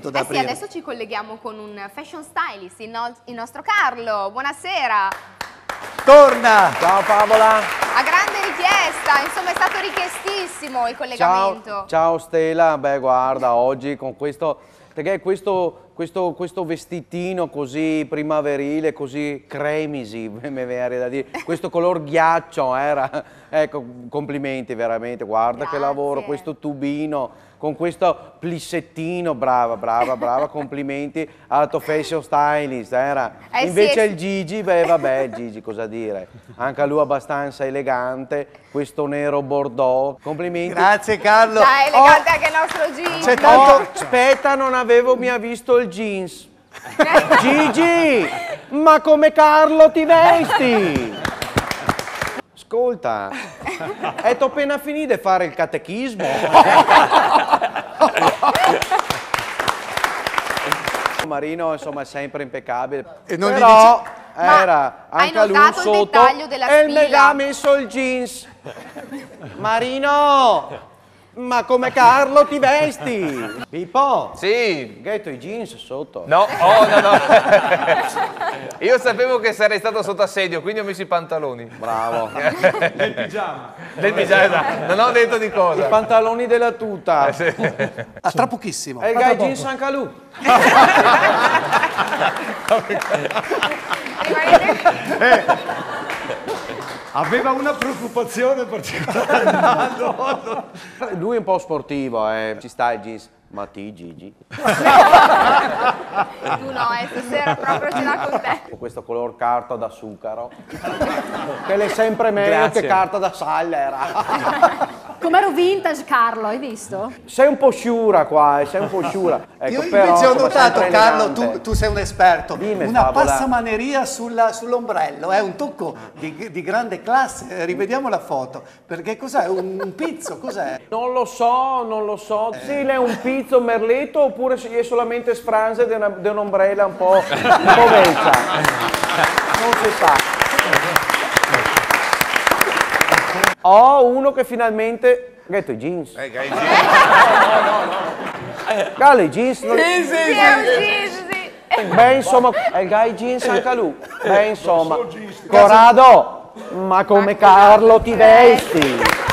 punto da aprire. Sì, adesso ci colleghiamo con un fashion stylist, il nostro Carlo. Buonasera. Torna! Ciao Favola! A grande richiesta, insomma è stato richiestissimo il collegamento. Ciao Stella, beh guarda, oggi con questo, perché questo vestitino così primaverile, così cremisi, mi viene da dire, questo color ghiaccio era, ecco, complimenti veramente, guarda Grazie. che lavoro, questo tubino, con questo plissettino, brava, complimenti al tuo fashion stylist, era. Invece il Gigi, beh vabbè, Gigi cosa dire, anche lui abbastanza elegante, questo nero bordeaux, complimenti. Grazie Carlo! Dai, elegante anche il nostro Gigi. C'è tanto... Aspetta, non avevo mica visto il jeans. Gigi, ma come Carlo ti vesti? Ascolta, è appena finito di fare il catechismo. Marino insomma è sempre impeccabile. E non però gli era anche hai lui notato il sotto dettaglio della e spilla? mi ha messo il jeans. Marino, ma come Carlo ti vesti? Pippo, Sì. ghetto i jeans sotto. No, no. Io sapevo che sarei stato sotto assedio, quindi ho messo i pantaloni. Bravo. Del pigiama, esatto. Non ho detto di I cosa. pantaloni della tuta. Ah, tra pochissimo. E il guy jeans anche lui. Aveva una preoccupazione particolare. Lui è un po' sportivo, ci sta il jeans. Ma ti Gigi? Tu no, stasera proprio ce l'ha con te. Con questo color carta da sucaro. Che è sempre meglio che carta da sallera. Com'ero vintage Carlo, hai visto? Sei un po' sciura qua, sei un po' sciura. Ecco, Io però, invece ho insomma, notato, sempre Carlo, elegante. tu sei un esperto, Dimmi, una Favola. passamaneria sull'ombrello, è un tocco di grande classe, rivediamo la foto, perché cos'è? Un pizzo, cos'è? Non lo so. Se è un pizzo merletto oppure se è solamente sfranze di un'ombrella un po' vecchia. Non si sa. Ho uno che finalmente... Getto i jeans. Gallo i jeans. Non... Sì, è un jeans, sì. Beh, insomma, è il guy jeans anche lui. Beh, insomma, Corrado, ma come Carlo ti vesti?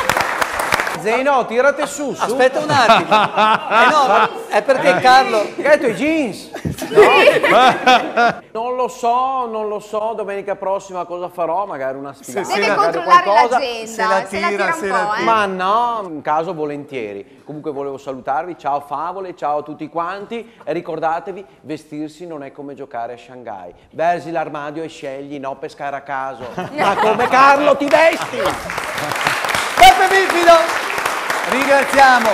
Zeno, tirate su. Aspetta un attimo, no, è perché Carlo... Getto i jeans. Non lo so, domenica prossima cosa farò, magari una sfilata. Deve magari controllare qualcosa. l'agenda, se la tira tira, un se po', la tira. Ma no, in caso volentieri. Comunque volevo salutarvi, ciao favole, ciao a tutti quanti e ricordatevi, vestirsi non è come giocare a Shanghai. Versi l'armadio e scegli, no pescare a caso. Ma come Carlo ti vesti? Peppe Bifido, ringraziamo.